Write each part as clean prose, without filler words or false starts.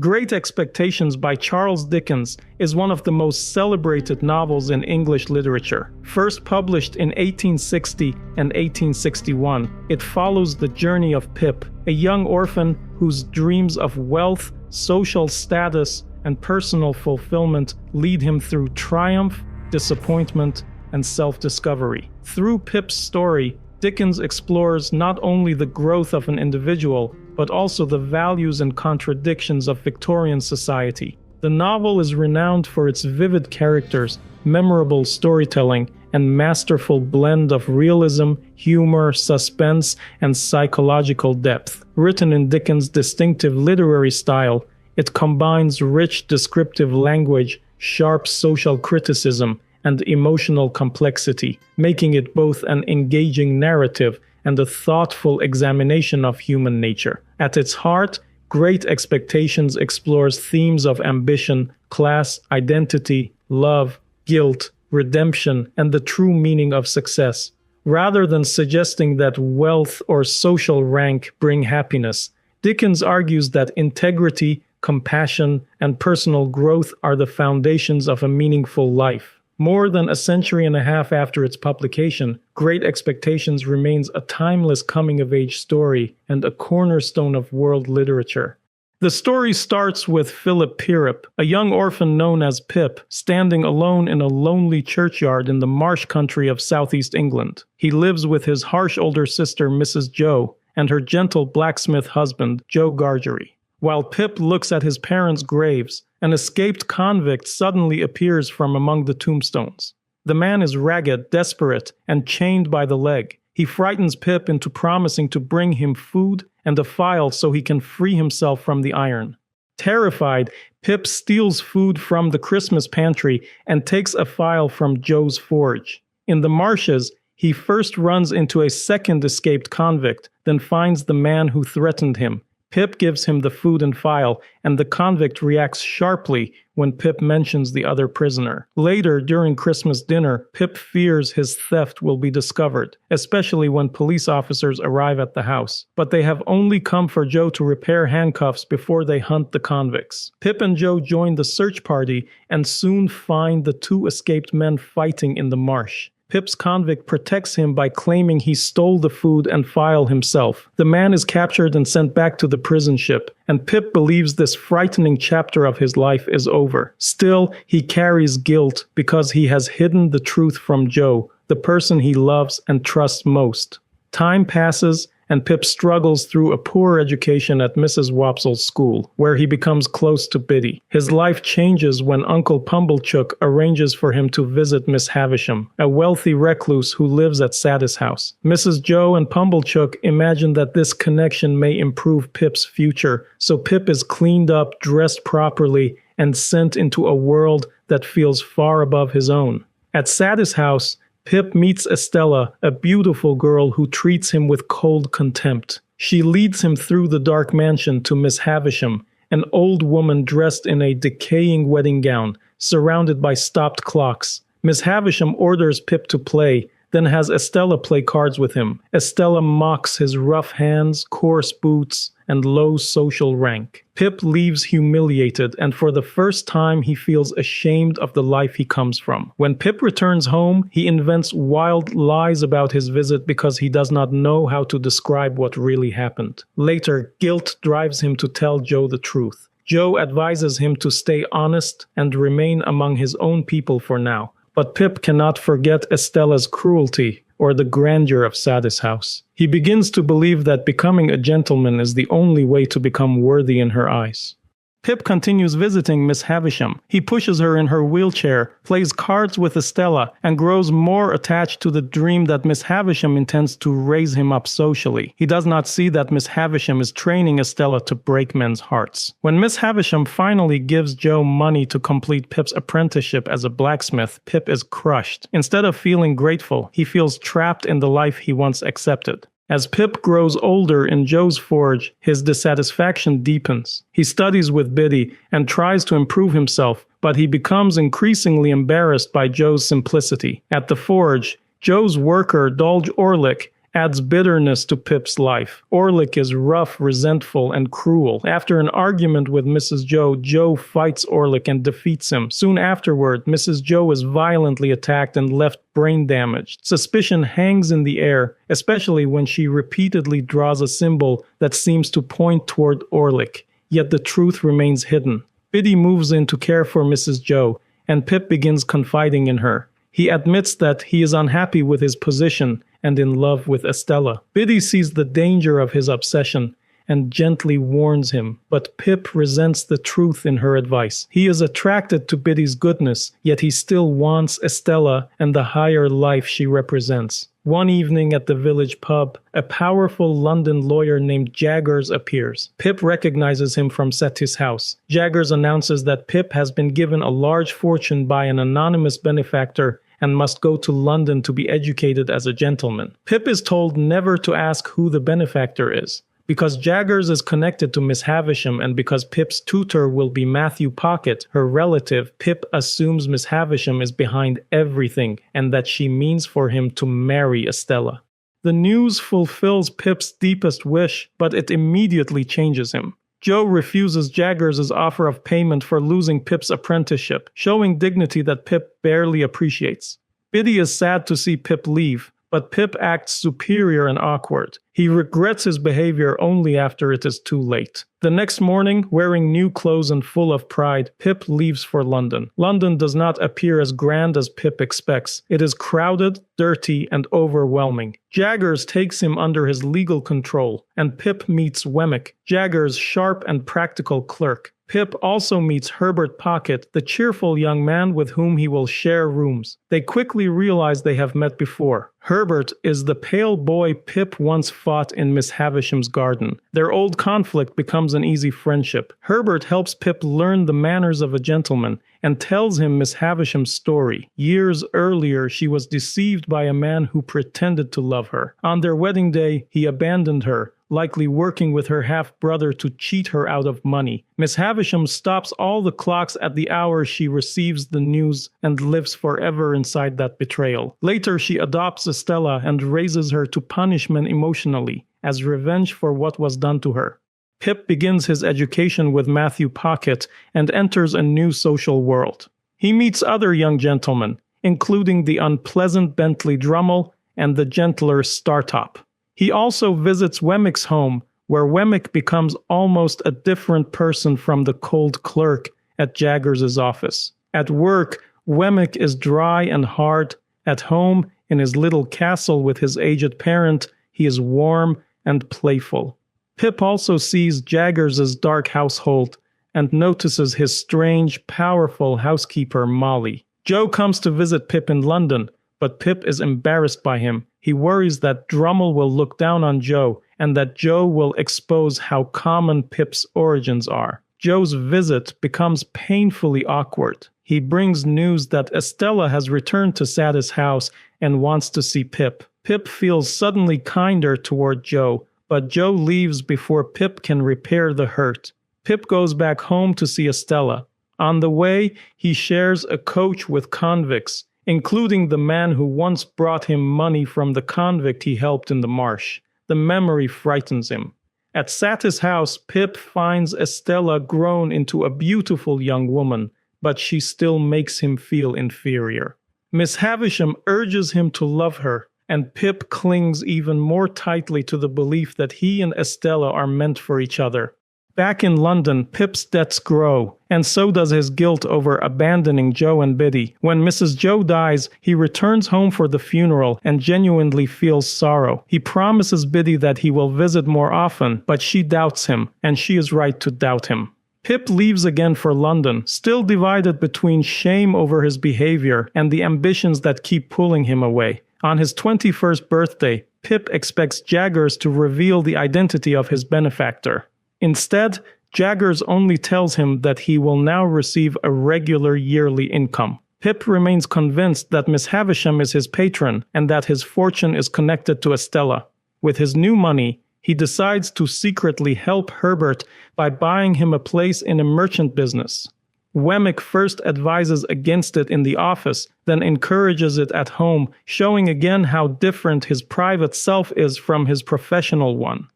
Great Expectations by Charles Dickens is one of the most celebrated novels in English literature. First published in 1860 and 1861, it follows the journey of Pip, a young orphan whose dreams of wealth, social status, and personal fulfillment lead him through triumph, disappointment, and self-discovery. Through Pip's story, Dickens explores not only the growth of an individual, but also the values and contradictions of Victorian society. The novel is renowned for its vivid characters, memorable storytelling, and masterful blend of realism, humor, suspense, and psychological depth. Written in Dickens' distinctive literary style, it combines rich descriptive language, sharp social criticism, and emotional complexity, making it both an engaging narrative and a thoughtful examination of human nature. At its heart, Great Expectations explores themes of ambition, class, identity, love, guilt, redemption, and the true meaning of success. Rather than suggesting that wealth or social rank bring happiness, Dickens argues that integrity, compassion, and personal growth are the foundations of a meaningful life. More than a century and a half after its publication, Great Expectations remains a timeless coming-of-age story and a cornerstone of world literature. The story starts with Philip Pirrip, a young orphan known as Pip, standing alone in a lonely churchyard in the marsh country of southeast England. He lives with his harsh older sister, Mrs. Joe, and her gentle blacksmith husband, Joe Gargery. While Pip looks at his parents' graves, an escaped convict suddenly appears from among the tombstones. The man is ragged, desperate, and chained by the leg. He frightens Pip into promising to bring him food and a file so he can free himself from the iron. Terrified, Pip steals food from the Christmas pantry and takes a file from Joe's forge. In the marshes, he first runs into a second escaped convict, then finds the man who threatened him. Pip gives him the food and file, and the convict reacts sharply when Pip mentions the other prisoner. Later, during Christmas dinner, Pip fears his theft will be discovered, especially when police officers arrive at the house. But they have only come for Joe to repair handcuffs before they hunt the convicts. Pip and Joe join the search party and soon find the two escaped men fighting in the marsh. Pip's convict protects him by claiming he stole the food and file himself. The man is captured and sent back to the prison ship, and Pip believes this frightening chapter of his life is over. Still, he carries guilt because he has hidden the truth from Joe, the person he loves and trusts most. Time passes, and Pip struggles through a poor education at Mrs. Wopsel's school, where he becomes close to Biddy. His life changes when Uncle Pumblechook arranges for him to visit Miss Havisham, a wealthy recluse who lives at Satis' house. Mrs. Joe and Pumblechook imagine that this connection may improve Pip's future, so Pip is cleaned up, dressed properly, and sent into a world that feels far above his own. At Satis' house, Pip meets Estella, a beautiful girl who treats him with cold contempt. She leads him through the dark mansion to Miss Havisham, an old woman dressed in a decaying wedding gown, surrounded by stopped clocks. Miss Havisham orders Pip to play, then has Estella play cards with him. Estella mocks his rough hands, coarse boots, and low social rank. Pip leaves humiliated, and for the first time he feels ashamed of the life he comes from. When Pip returns home, he invents wild lies about his visit because he does not know how to describe what really happened. Later, guilt drives him to tell Joe the truth. Joe advises him to stay honest and remain among his own people for now. But Pip cannot forget Estella's cruelty or the grandeur of Satis' house. He begins to believe that becoming a gentleman is the only way to become worthy in her eyes. Pip continues visiting Miss Havisham. He pushes her in her wheelchair, plays cards with Estella, and grows more attached to the dream that Miss Havisham intends to raise him up socially. He does not see that Miss Havisham is training Estella to break men's hearts. When Miss Havisham finally gives Joe money to complete Pip's apprenticeship as a blacksmith, Pip is crushed. Instead of feeling grateful, he feels trapped in the life he once accepted. As Pip grows older in Joe's forge, his dissatisfaction deepens. He studies with Biddy and tries to improve himself, but he becomes increasingly embarrassed by Joe's simplicity. At the forge, Joe's worker, Dolge Orlick, adds bitterness to Pip's life. Orlick is rough, resentful, and cruel. After an argument with Mrs. Joe, Joe fights Orlick and defeats him. Soon afterward, Mrs. Joe is violently attacked and left brain damaged. Suspicion hangs in the air, especially when she repeatedly draws a symbol that seems to point toward Orlick. Yet the truth remains hidden. Biddy moves in to care for Mrs. Joe, and Pip begins confiding in her. He admits that he is unhappy with his position and in love with Estella. Biddy sees the danger of his obsession and gently warns him, but Pip resents the truth in her advice. He is attracted to Biddy's goodness, yet he still wants Estella and the higher life she represents. One evening at the village pub, a powerful London lawyer named Jaggers appears. Pip recognizes him from Satis' house. Jaggers announces that Pip has been given a large fortune by an anonymous benefactor and must go to London to be educated as a gentleman. Pip is told never to ask who the benefactor is. Because Jaggers is connected to Miss Havisham and because Pip's tutor will be Matthew Pocket, her relative, Pip assumes Miss Havisham is behind everything and that she means for him to marry Estella. The news fulfills Pip's deepest wish, but it immediately changes him. Joe refuses Jaggers' offer of payment for losing Pip's apprenticeship, showing dignity that Pip barely appreciates. Biddy is sad to see Pip leave, but Pip acts superior and awkward. He regrets his behavior only after it is too late. The next morning, wearing new clothes and full of pride, Pip leaves for London. London does not appear as grand as Pip expects. It is crowded, dirty, and overwhelming. Jaggers takes him under his legal control, and Pip meets Wemmick, Jaggers' sharp and practical clerk. Pip also meets Herbert Pocket, the cheerful young man with whom he will share rooms. They quickly realize they have met before. Herbert is the pale boy Pip once fought in Miss Havisham's garden. Their old conflict becomes an easy friendship. Herbert helps Pip learn the manners of a gentleman and tells him Miss Havisham's story. Years earlier, she was deceived by a man who pretended to love her. On their wedding day, he abandoned her, likely working with her half-brother to cheat her out of money. Miss Havisham stops all the clocks at the hour she receives the news and lives forever inside that betrayal. Later, she adopts Estella and raises her to punishment emotionally, as revenge for what was done to her. Pip begins his education with Matthew Pocket and enters a new social world. He meets other young gentlemen, including the unpleasant Bentley Drummle and the gentler Startop. He also visits Wemmick's home, where Wemmick becomes almost a different person from the cold clerk at Jaggers' office. At work, Wemmick is dry and hard. At home, in his little castle with his aged parent, he is warm and playful. Pip also sees Jaggers' dark household and notices his strange, powerful housekeeper, Molly. Joe comes to visit Pip in London, but Pip is embarrassed by him. He worries that Drummle will look down on Joe and that Joe will expose how common Pip's origins are. Joe's visit becomes painfully awkward. He brings news that Estella has returned to Satis' house and wants to see Pip. Pip feels suddenly kinder toward Joe, but Joe leaves before Pip can repair the hurt. Pip goes back home to see Estella. On the way, he shares a coach with convicts, including the man who once brought him money from the convict he helped in the marsh. The memory frightens him. At Satis' house, Pip finds Estella grown into a beautiful young woman, but she still makes him feel inferior. Miss Havisham urges him to love her, and Pip clings even more tightly to the belief that he and Estella are meant for each other. Back in London, Pip's debts grow, and so does his guilt over abandoning Joe and Biddy. When Mrs. Joe dies, he returns home for the funeral and genuinely feels sorrow. He promises Biddy that he will visit more often, but she doubts him, and she is right to doubt him. Pip leaves again for London, still divided between shame over his behavior and the ambitions that keep pulling him away. On his 21st birthday, Pip expects Jaggers to reveal the identity of his benefactor. Instead, Jaggers only tells him that he will now receive a regular yearly income. Pip remains convinced that Miss Havisham is his patron and that his fortune is connected to Estella. With his new money, he decides to secretly help Herbert by buying him a place in a merchant business. Wemmick first advises against it in the office, then encourages it at home, showing again how different his private self is from his professional one.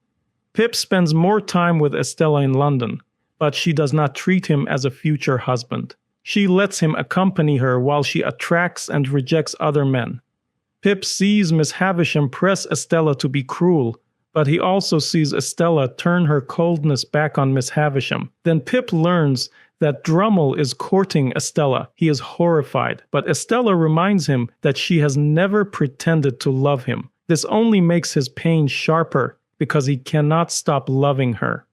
Pip spends more time with Estella in London, but she does not treat him as a future husband. She lets him accompany her while she attracts and rejects other men. Pip sees Miss Havisham press Estella to be cruel, but he also sees Estella turn her coldness back on Miss Havisham. Then Pip learns that Drummle is courting Estella. He is horrified, but Estella reminds him that she has never pretended to love him. This only makes his pain sharper because he cannot stop loving her.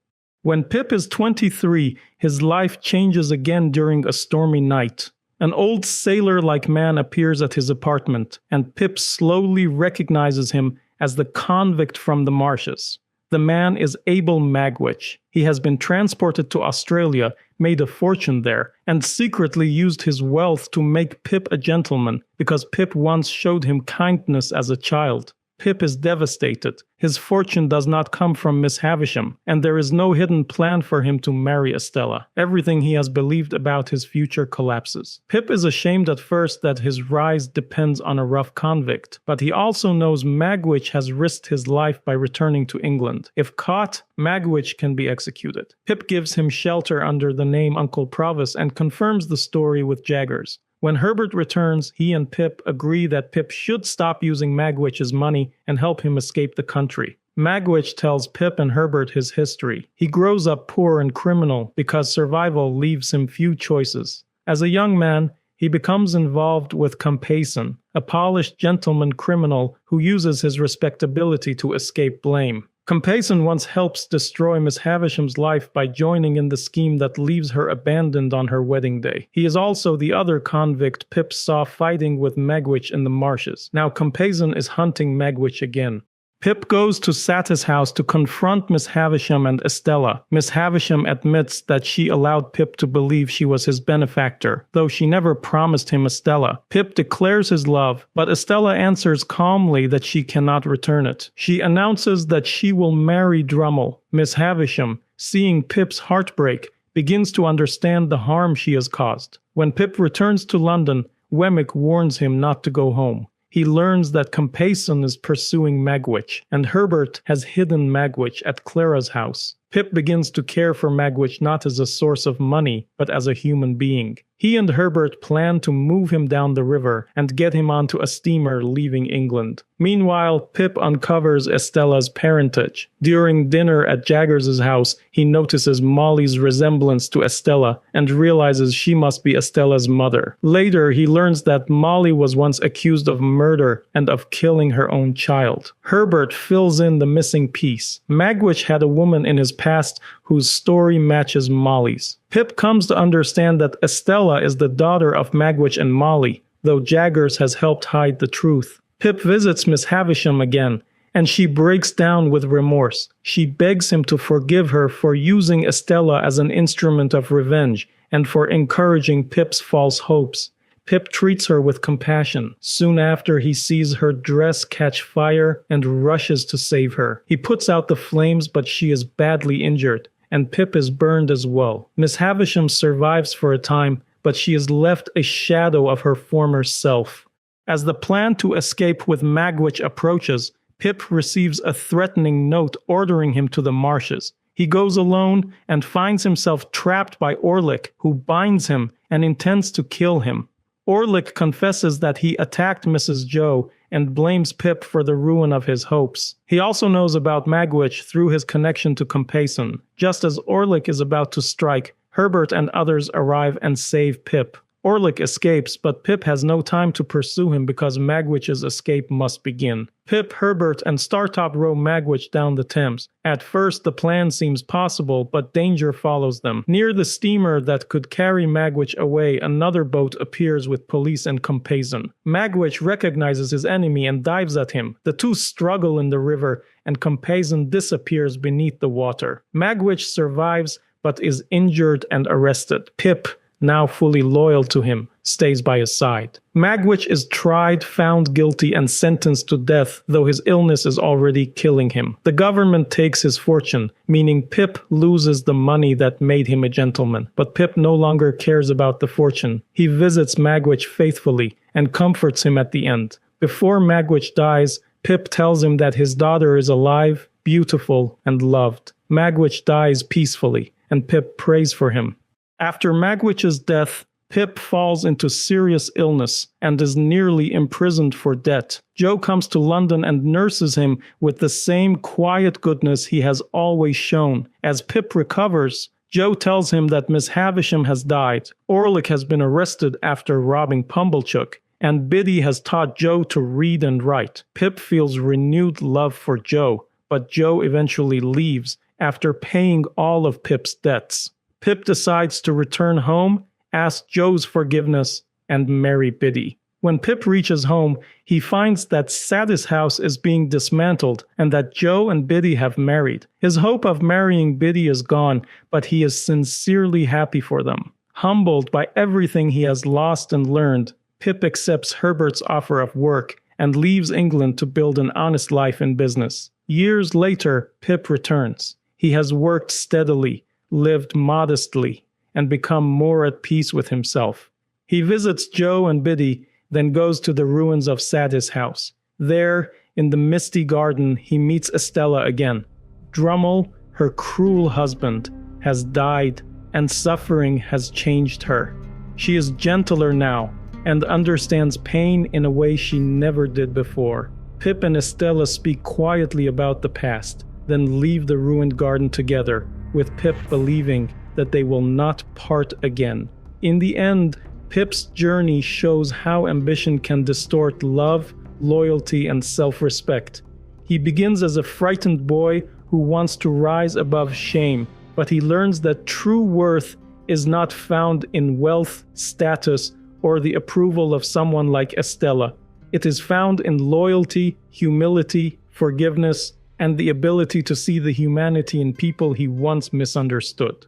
When Pip is 23, his life changes again during a stormy night. An old sailor-like man appears at his apartment, and Pip slowly recognizes him as the convict from the marshes. The man is Abel Magwitch. He has been transported to Australia, made a fortune there, and secretly used his wealth to make Pip a gentleman because Pip once showed him kindness as a child. Pip is devastated. His fortune does not come from Miss Havisham, and there is no hidden plan for him to marry Estella. Everything he has believed about his future collapses. Pip is ashamed at first that his rise depends on a rough convict, but he also knows Magwitch has risked his life by returning to England. If caught, Magwitch can be executed. Pip gives him shelter under the name Uncle Provis and confirms the story with Jaggers. When Herbert returns, he and Pip agree that Pip should stop using Magwitch's money and help him escape the country. Magwitch tells Pip and Herbert his history. He grows up poor and criminal because survival leaves him few choices. As a young man, he becomes involved with Compeyson, a polished gentleman criminal who uses his respectability to escape blame. Compeyson once helps destroy Miss Havisham's life by joining in the scheme that leaves her abandoned on her wedding day. He is also the other convict Pip saw fighting with Magwitch in the marshes. Now Compeyson is hunting Magwitch again. Pip goes to Satis' house to confront Miss Havisham and Estella. Miss Havisham admits that she allowed Pip to believe she was his benefactor, though she never promised him Estella. Pip declares his love, but Estella answers calmly that she cannot return it. She announces that she will marry Drummle. Miss Havisham, seeing Pip's heartbreak, begins to understand the harm she has caused. When Pip returns to London, Wemmick warns him not to go home. He learns that Compeyson is pursuing Magwitch, and Herbert has hidden Magwitch at Clara's house. Pip begins to care for Magwitch not as a source of money, but as a human being. He and Herbert plan to move him down the river and get him onto a steamer leaving England. Meanwhile, Pip uncovers Estella's parentage. During dinner at Jaggers' house, he notices Molly's resemblance to Estella and realizes she must be Estella's mother. Later, he learns that Molly was once accused of murder and of killing her own child. Herbert fills in the missing piece. Magwitch had a woman in his past whose story matches Molly's. Pip comes to understand that Estella is the daughter of Magwitch and Molly, though Jaggers has helped hide the truth. Pip visits Miss Havisham again, and she breaks down with remorse. She begs him to forgive her for using Estella as an instrument of revenge and for encouraging Pip's false hopes. Pip treats her with compassion. Soon after, he sees her dress catch fire and rushes to save her. He puts out the flames, but she is badly injured, and Pip is burned as well. Miss Havisham survives for a time, but she is left a shadow of her former self. As the plan to escape with Magwitch approaches, Pip receives a threatening note ordering him to the marshes. He goes alone and finds himself trapped by Orlick, who binds him and intends to kill him. Orlick confesses that he attacked Mrs. Joe and blames Pip for the ruin of his hopes. He also knows about Magwitch through his connection to Compeyson. Just as Orlick is about to strike, Herbert and others arrive and save Pip. Orlick escapes, but Pip has no time to pursue him because Magwitch's escape must begin. Pip, Herbert, and Startop row Magwitch down the Thames. At first, the plan seems possible, but danger follows them. Near the steamer that could carry Magwitch away, another boat appears with police and Compeyson. Magwitch recognizes his enemy and dives at him. The two struggle in the river, and Compeyson disappears beneath the water. Magwitch survives, but is injured and arrested. Pip, now fully loyal to him, stays by his side. Magwitch is tried, found guilty, and sentenced to death, though his illness is already killing him. The government takes his fortune, meaning Pip loses the money that made him a gentleman. But Pip no longer cares about the fortune. He visits Magwitch faithfully and comforts him at the end. Before Magwitch dies, Pip tells him that his daughter is alive, beautiful, and loved. Magwitch dies peacefully, and Pip prays for him. After Magwitch's death, Pip falls into serious illness and is nearly imprisoned for debt. Joe comes to London and nurses him with the same quiet goodness he has always shown. As Pip recovers, Joe tells him that Miss Havisham has died, Orlick has been arrested after robbing Pumblechook, and Biddy has taught Joe to read and write. Pip feels renewed love for Joe, but Joe eventually leaves after paying all of Pip's debts. Pip decides to return home, ask Joe's forgiveness, and marry Biddy. When Pip reaches home, he finds that Satis' house is being dismantled and that Joe and Biddy have married. His hope of marrying Biddy is gone, but he is sincerely happy for them. Humbled by everything he has lost and learned, Pip accepts Herbert's offer of work and leaves England to build an honest life in business. Years later, Pip returns. He has worked steadily, lived modestly, and become more at peace with himself. He visits Joe and Biddy, then goes to the ruins of Satis' house. There, in the misty garden, he meets Estella again. Drummle, her cruel husband, has died, and suffering has changed her. She is gentler now, and understands pain in a way she never did before. Pip and Estella speak quietly about the past, then leave the ruined garden together, with Pip believing that they will not part again. In the end, Pip's journey shows how ambition can distort love, loyalty, and self-respect. He begins as a frightened boy who wants to rise above shame, but he learns that true worth is not found in wealth, status, or the approval of someone like Estella. It is found in loyalty, humility, forgiveness, and the ability to see the humanity in people he once misunderstood.